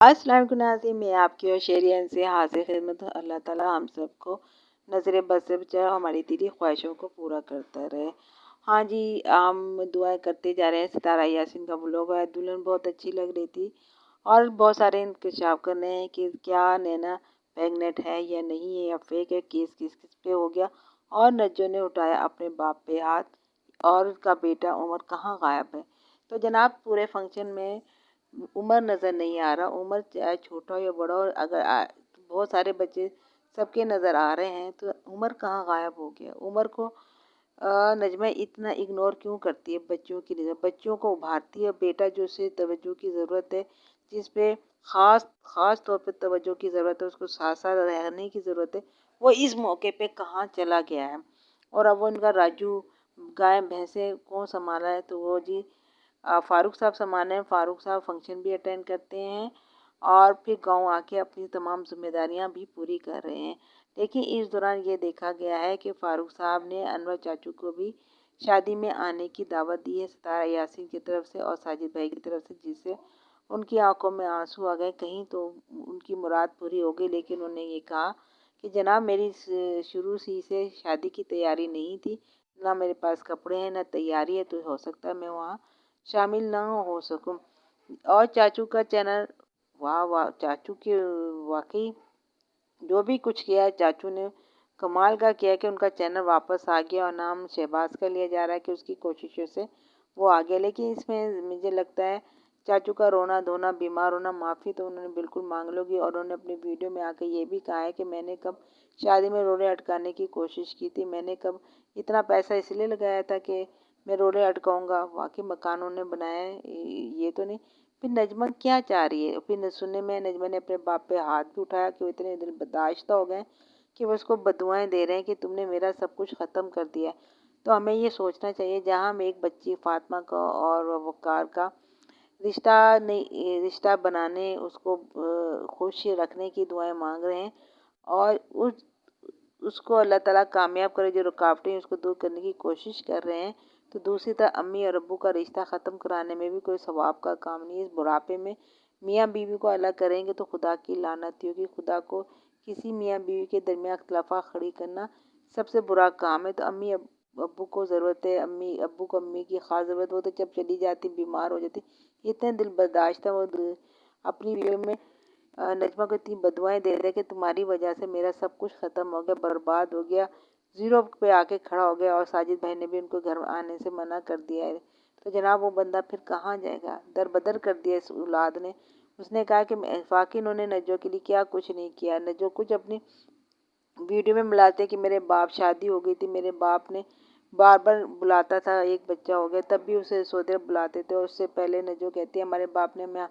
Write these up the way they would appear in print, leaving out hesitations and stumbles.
अस्सलाम वालेकुम नाज़रीन, मैं आपकी और शेरियन से हाजिर खिदमत हूँ। अल्लाह ताला हम सबको नज़र बद से बचाए, हमारी दिली ख्वाहिशों को पूरा करता रहे। हाँ जी, हम दुआएं करते जा रहे हैं। सितारा यासीन का व्लॉग है, दुल्हन बहुत अच्छी लग रही थी और बहुत सारे इंकशाफ कर रहे हैं कि क्या नैना प्रेग्नेंट है या नहीं है या फेक है, केस किस किस पे हो गया। और नज्जो ने उठाया अपने बाप पे हाथ और उसका बेटा उमर कहाँ गायब है। तो जनाब पूरे फंक्शन में उमर नज़र नहीं आ रहा। उमर चाहे छोटा हो या बड़ा हो, अगर बहुत सारे बच्चे सबके नज़र आ रहे हैं तो उमर कहाँ गायब हो गया। उमर को नजमा इतना इग्नोर क्यों करती है बच्चों की नज़र, बच्चों को उभारती है। बेटा जो उसे तवज्जो की ज़रूरत है, जिस पे ख़ास तौर पे तवज्जो की ज़रूरत है, उसको साथ साथ रहने की ज़रूरत है, वो इस मौके पे कहाँ चला गया है। और अब वो उनका राजू गाय भैंसे कौन संभाला है, तो वो जी फ़ारूक साहब संभाले हैं। फ़ारूक साहब फंक्शन भी अटेंड करते हैं और फिर गांव आके अपनी तमाम जिम्मेदारियां भी पूरी कर रहे हैं। लेकिन इस दौरान ये देखा गया है कि फ़ारूक साहब ने अनवर चाचू को भी शादी में आने की दावत दी है, सितारा यासीन की तरफ से और साजिद भाई की तरफ से, जिससे उनकी आंखों में आंसू आ गए। कहीं तो उनकी मुराद पूरी हो गई, लेकिन उन्होंने ये कहा कि जनाब मेरी शुरू से शादी की तैयारी नहीं थी, ना मेरे पास कपड़े हैं ना तैयारी है, तो हो सकता है मैं वहाँ शामिल ना हो सकूं। और चाचू का चैनल, वाह वाह, चाचू के वाकई जो भी कुछ किया है चाचू ने कमाल का किया कि उनका चैनल वापस आ गया और नाम शहबाज का लिया जा रहा है कि उसकी कोशिशों से वो आ गया। लेकिन इसमें मुझे लगता है चाचू का रोना धोना, बीमार होना, माफ़ी तो उन्होंने बिल्कुल मांग लोगी। और उन्होंने अपनी वीडियो में आकर ये भी कहा है कि मैंने कब शादी में रोने अटकाने की कोशिश की थी, मैंने कब इतना पैसा इसलिए लगाया था कि मैं रोने अटकाऊँगा। वाकई मकान उन्होंने बनाया है, ये तो नहीं। फिर नजमा क्या चाह रही है, फिर सुनने में नजमा ने अपने बाप पे हाथ भी उठाया कि वो इतने दिल बर्दाश्त हो गए कि वो उसको बदुआएं दे रहे हैं कि तुमने मेरा सब कुछ ख़त्म कर दिया। तो हमें ये सोचना चाहिए, जहाँ हम एक बच्ची फातिमा का और वक़ार का रिश्ता नहीं, रिश्ता बनाने, उसको खुश रखने की दुआएं मांग रहे हैं और उसको अल्लाह ताला कामयाब करे, जो रुकावटें उसको दूर करने की कोशिश कर रहे हैं। तो दूसरी तरफ अम्मी और अब्बू का रिश्ता ख़त्म कराने में भी कोई सवाब का काम नहीं है। इस बुढ़ापे में मियाँ बीवी को अलग करेंगे तो खुदा की लानत होगी। खुदा को किसी मियाँ बीवी के दरमियान अख्तलाफा खड़ी करना सबसे बुरा काम है। तो अम्मी अब्बू को ज़रूरत है, अम्मी अब्बू को अम्मी की ख़ास ज़रूरत हो, तो जब चली जाती बीमार हो जाती, इतने दिल बर्दाश्त है। वो अपनी वीडियो में नजमा को इतनी बदुआएं दे रहे कि तुम्हारी वजह से मेरा सब कुछ ख़त्म हो गया, बर्बाद हो गया, ज़ीरो पे आके खड़ा हो गया। और साजिद भाई ने भी उनको घर आने से मना कर दिया है। तो जनाब वो बंदा फिर कहाँ जाएगा, दर बदर कर दिया इस औलाद ने। उसने कहा कि वाकई इन्होंने नजो के लिए क्या कुछ नहीं किया। नजो कुछ अपनी वीडियो में मिलाते कि मेरे बाप शादी हो गई थी, मेरे बाप ने बार बार बुलाता था, एक बच्चा हो गया तब भी उसे सौदे बुलाते थे। और उससे पहले नजो कहती है हमारे बाप ने हमें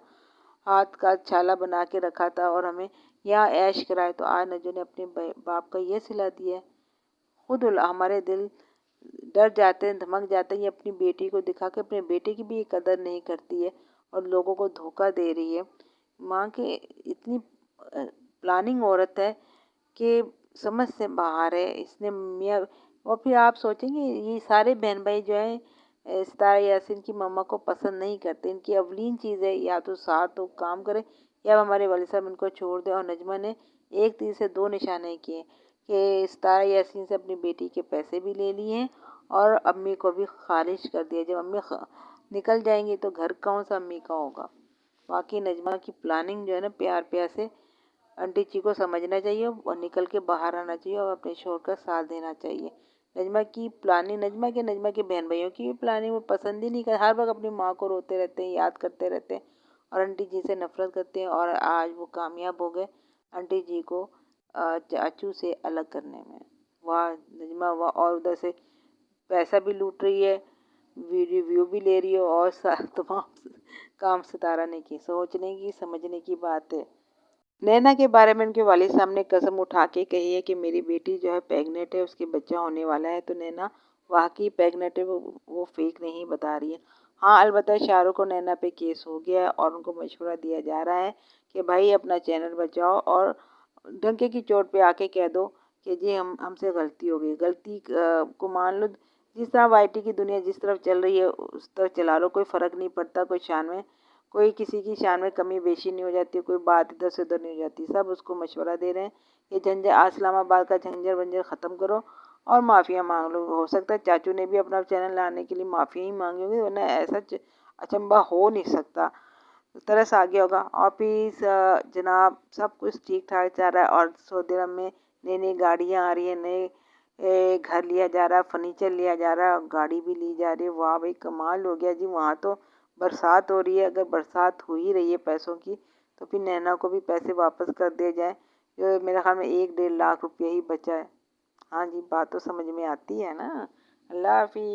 हाथ का छाला बना के रखा था और हमें यहाँ ऐश कराए। तो आज नजो ने अपने बाप का ये सिला दिया है। खुद हमारे दिल डर जाते हैं, धमक जाते हैं। ये अपनी बेटी को दिखा के अपने बेटे की भी ये कदर नहीं करती है और लोगों को धोखा दे रही है। माँ की इतनी प्लानिंग औरत है कि समझ से बाहर है। इसने मियाँ, और फिर आप सोचेंगे ये सारे बहन भाई जो हैं सितारा यासीन की मम्मा को पसंद नहीं करते। इनकी अवलीन चीज़ है या तो साथ हो काम करे या हमारे वाले साहब इनको छोड़ दें। और नजमा ने एक तीर से दो निशाने किए कि सितारा यासीन से अपनी बेटी के पैसे भी ले लिए हैं और अम्मी को भी खारिज कर दिया। जब अम्मी निकल जाएंगी तो घर कौन सा अम्मी का होगा। बाकी नजमा की प्लानिंग जो है ना, प्यार प्यार से आंटी जी को समझना चाहिए और निकल के बाहर आना चाहिए और अपने शोहर का साथ देना चाहिए। नजमा की प्लानिंग, नजमा के बहन भाइयों की भी प्लानिंग वो पसंद ही नहीं कर, हर वक्त अपनी माँ को रोते रहते हैं, याद करते रहते हैं और आंटी जी से नफरत करते हैं। और आज वो कामयाब हो गए आंटी जी को चाचू से अलग करने में। वाह नजमा वाह। और उधर से पैसा भी लूट रही है, वीडियो व्यू भी ले रही है और तमाम काम सितारा ने की। सोचने की समझने की बात है। नैना के बारे में उनके वालिद साहब ने कसम उठा के कही है कि मेरी बेटी जो है प्रेग्नेंट है, उसके बच्चा होने वाला है। तो नैना वाकई प्रेग्नेंट है, वो फेक नहीं बता रही है। हाँ अलबत्ता शाहरुख और नैना पे केस हो गया है और उनको मशवरा दिया जा रहा है कि भाई अपना चैनल बचाओ और डंके की चोट पे आके कह दो कि जी हमसे गलती हो गई। गलती को मान लो। जिस तरह वाईटी की दुनिया जिस तरफ चल रही है उस तरफ चला लो, कोई फ़र्क नहीं पड़ता, कोई शान में कोई किसी की शान में कमी बेशी नहीं हो जाती, कोई बात इधर से उधर नहीं हो जाती। सब उसको मशवरा दे रहे हैं ये झंझट, इस्लामाबाद का झंझट वंझट ख़त्म करो और माफ़िया मांग लो। हो सकता है चाचू ने भी अपना चैनल लाने के लिए माफ़िया ही मांगी होगी, वरना ऐसा अचंभा हो नहीं सकता। तरस आ गया होगा। ऑफिस जनाब सब कुछ ठीक ठाक चल रहा है और सऊदी अरब में नई नई गाड़ियाँ आ रही हैं, नए घर लिया जा रहा है, फर्नीचर लिया जा रहा है और गाड़ी भी ली जा रही है। वाह भाई कमाल हो गया जी। वहाँ तो बरसात हो रही है। अगर बरसात हो ही रही है पैसों की तो फिर नैना को भी पैसे वापस कर दिए जाए। मेरे ख्याल में 1-1.5 लाख रुपये ही बचा है। हाँ जी, बात तो समझ में आती है ना। अल्लाह हाफिज़।